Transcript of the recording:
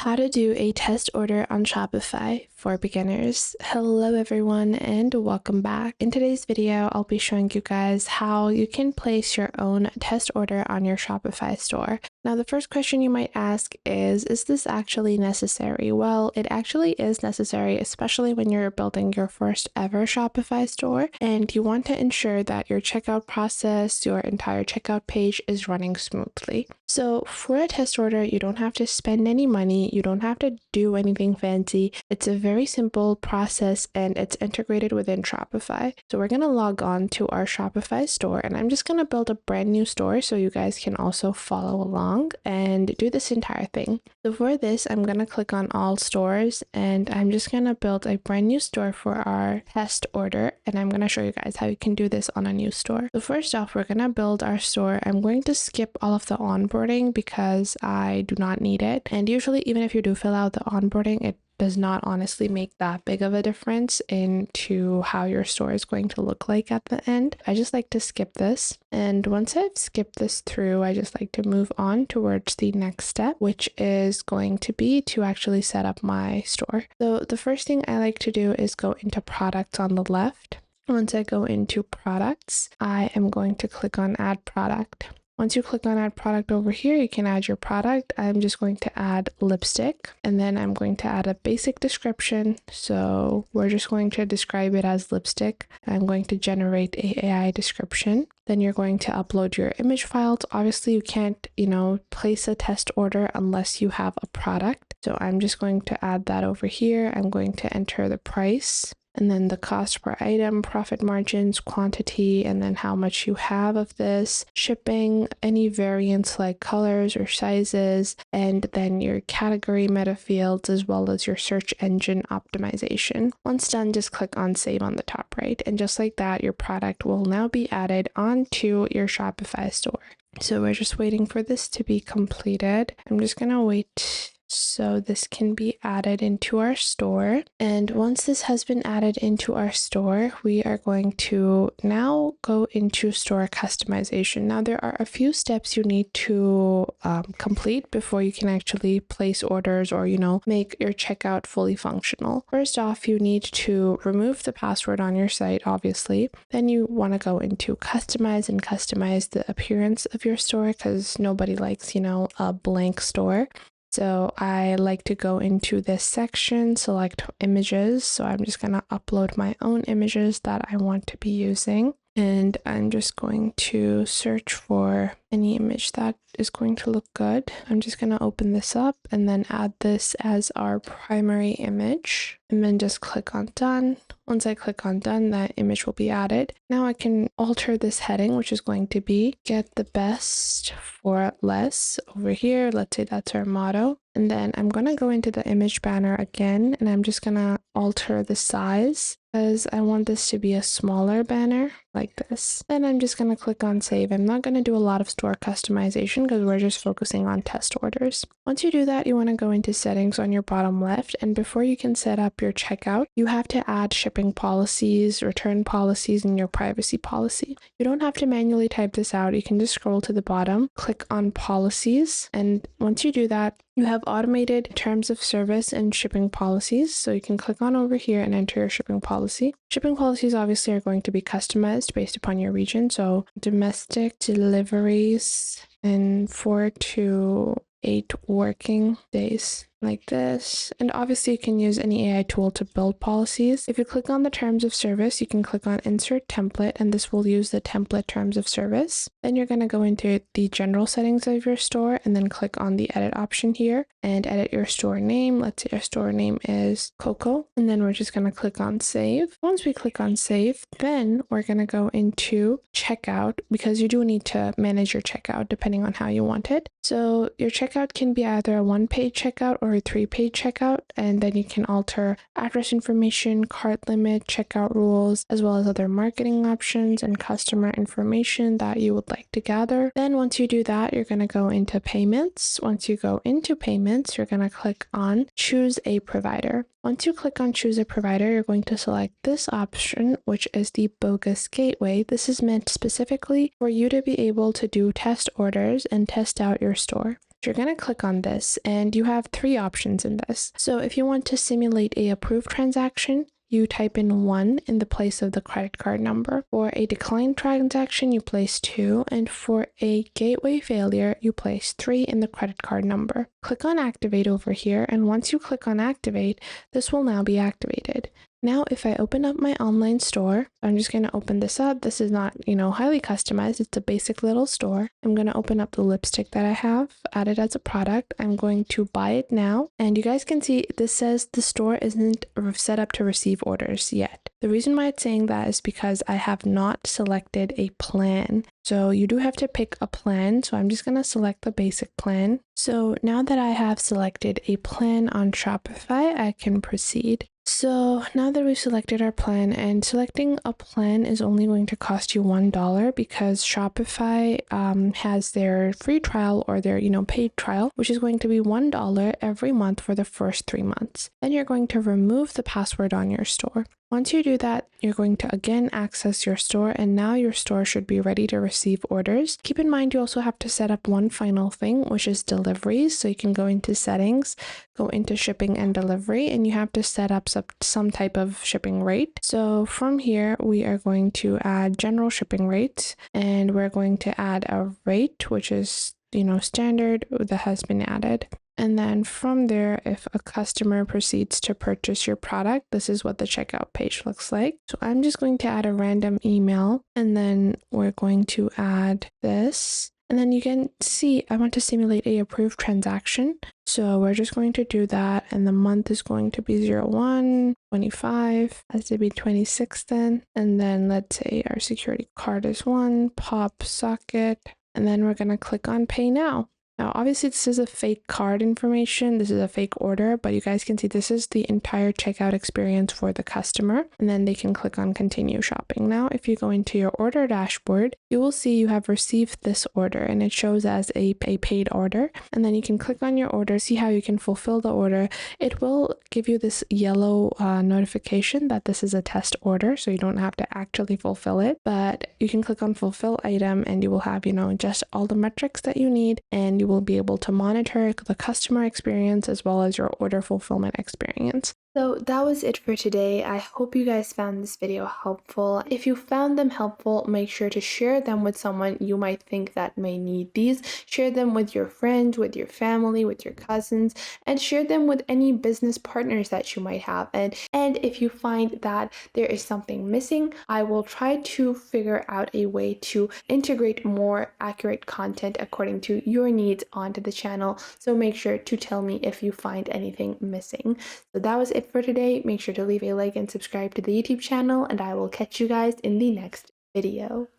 How to do a test order on Shopify for beginners. Hello everyone and welcome back. In today's video, I'll be showing you guys how you can place your own test order on your Shopify store. Now, the first question you might ask is this actually necessary? Well, it actually is necessary, especially when you're building your first ever Shopify store and you want to ensure that your checkout process, your entire checkout page is running smoothly. So for a test order, you don't have to spend any money. You don't have to do anything fancy. It's a very simple process and it's integrated within Shopify. So we're going to log on to our Shopify store and I'm just going to build a brand new store so you guys can also follow along and do this entire thing. So for this, I'm going to click on all stores and I'm just going to build a brand new store for our test order. And I'm going to show you guys how you can do this on a new store. So first off, we're going to build our store. I'm going to skip all of the onboarding because I do not need it. And usually, even if you do fill out the onboarding, it does not honestly make that big of a difference into how your store is going to look like at the end. I just like to skip this. And once I've skipped this through, I just like to move on towards the next step, which is going to be to actually set up my store. So the first thing I like to do is go into products on the left. Once I go into products, I am going to click on add product. Once you click on add product over here, you can add your product. I'm just going to add lipstick and then I'm going to add a basic description. So we're just going to describe it as lipstick. I'm going to generate a AI description. Then you're going to upload your image files. Obviously you can't, place a test order unless you have a product. So I'm just going to add that over here. I'm going to enter the price. And then the cost per item, profit margins, quantity, and then how much you have of this, shipping, any variants like colors or sizes, and then your category meta fields, as well as your search engine optimization. Once done, just click on save on the top right. And just like that, your product will now be added onto your Shopify store. So we're just waiting for this to be completed. I'm just gonna wait so this can be added into our store. And once this has been added into our store, we are going to now go into store customization. Now there are a few steps you need to complete before you can actually place orders or, make your checkout fully functional. First off, you need to remove the password on your site, obviously. Then you want to go into customize and customize the appearance of your store because nobody likes, a blank store. So I like to go into this section, select images. So I'm just going to upload my own images that I want to be using. And I'm just going to search for any image that is going to look good. I'm just going to open this up and then add this as our primary image and then just click on done. Once I click on done, that image will be added. Now I can alter this heading, which is going to be get the best for less over here. Let's say that's our motto. And then I'm going to go into the image banner again, and I'm just going to alter the size because I want this to be a smaller banner like this. Then I'm just going to click on save. I'm not going to do a lot of store customization because we're just focusing on test orders. Once you do that, you want to go into settings on your bottom left. And before you can set up your checkout, you have to add shipping policies, return policies, and your privacy policy. You don't have to manually type this out. You can just scroll to the bottom, click on policies. And once you do that, you have automated terms of service and shipping policies. So you can click on over here and enter your shipping policy. Shipping policies obviously are going to be customized based upon your region. So domestic deliveries in 4 to 8 working days like this. And obviously you can use any AI tool to build policies. If you click on the terms of service, you can click on insert template and this will use the template terms of service. Then you're going to go into the general settings of your store and then click on the edit option here and edit your store name. Let's say your store name is Coco. And then we're just going to click on save. Once we click on save, then we're going to go into checkout because you do need to manage your checkout depending on how you want it. So your checkout can be either a 1-page checkout or a 3-page checkout, and then you can alter address information, cart limit, checkout rules, as well as other marketing options and customer information that you would like to gather. Then once you do that, you're going to go into payments. Once you go into payments, you're going to click on choose a provider. Once you click on choose a provider, you're going to select this option, which is the bogus gateway. This is meant specifically for you to be able to do test orders and test out your store. You're going to click on this, and you have three options in this. So if you want to simulate a approved transaction, you type in 1 in the place of the credit card number. For a declined transaction, you place 2, and for a gateway failure, you place 3 in the credit card number. Click on Activate over here, and once you click on Activate, this will now be activated. Now, if I open up my online store, I'm just going to open this up. This is not, highly customized. It's a basic little store. I'm going to open up the lipstick that I have added as a product. I'm going to buy it now. And you guys can see this says the store isn't set up to receive orders yet. The reason why it's saying that is because I have not selected a plan. So you do have to pick a plan. So I'm just going to select the basic plan. So now that I have selected a plan on Shopify, I can proceed. So now that we've selected our plan, and selecting a plan is only going to cost you $1 because Shopify has their free trial or their paid trial, which is going to be $1 every month for the first 3 months. Then you're going to remove the password on your store. Once you do that, you're going to again access your store, and now your store should be ready to receive orders. Keep in mind you also have to set up one final thing, which is deliveries. So you can go into settings, go into shipping and delivery, and you have to set up some type of shipping rate. So from here, we are going to add general shipping rates, and we're going to add a rate, which is standard, that has been added. And then from there, if a customer proceeds to purchase your product, this is what the checkout page looks like. So I'm just going to add a random email, and then we're going to add this. And then you can see I want to simulate a approved transaction. So we're just going to do that. And the month is going to be 01/25, has to be 26 then. And then let's say our security card is 1, pop socket. And then we're going to click on Pay Now. Now, obviously, this is a fake card information. This is a fake order, but you guys can see this is the entire checkout experience for the customer. And then they can click on Continue Shopping. Now, if you go into your order dashboard, you will see you have received this order, and it shows as a paid order. And then you can click on your order, see how you can fulfill the order. It will give you this yellow notification that this is a test order, so you don't have to actually fulfill it. But you can click on Fulfill Item, and you will have, just all the metrics that you need, and you will be able to monitor the customer experience as well as your order fulfillment experience. So that was it for today. I hope you guys found this video helpful. If you found them helpful, make sure to share them with someone you might think that may need these. Share them with your friends, with your family, with your cousins, and share them with any business partners that you might have. And if you find that there is something missing, I will try to figure out a way to integrate more accurate content according to your needs onto the channel. So make sure to tell me if you find anything missing. So that was it for today. Make sure to leave a like and subscribe to the YouTube channel, and I will catch you guys in the next video.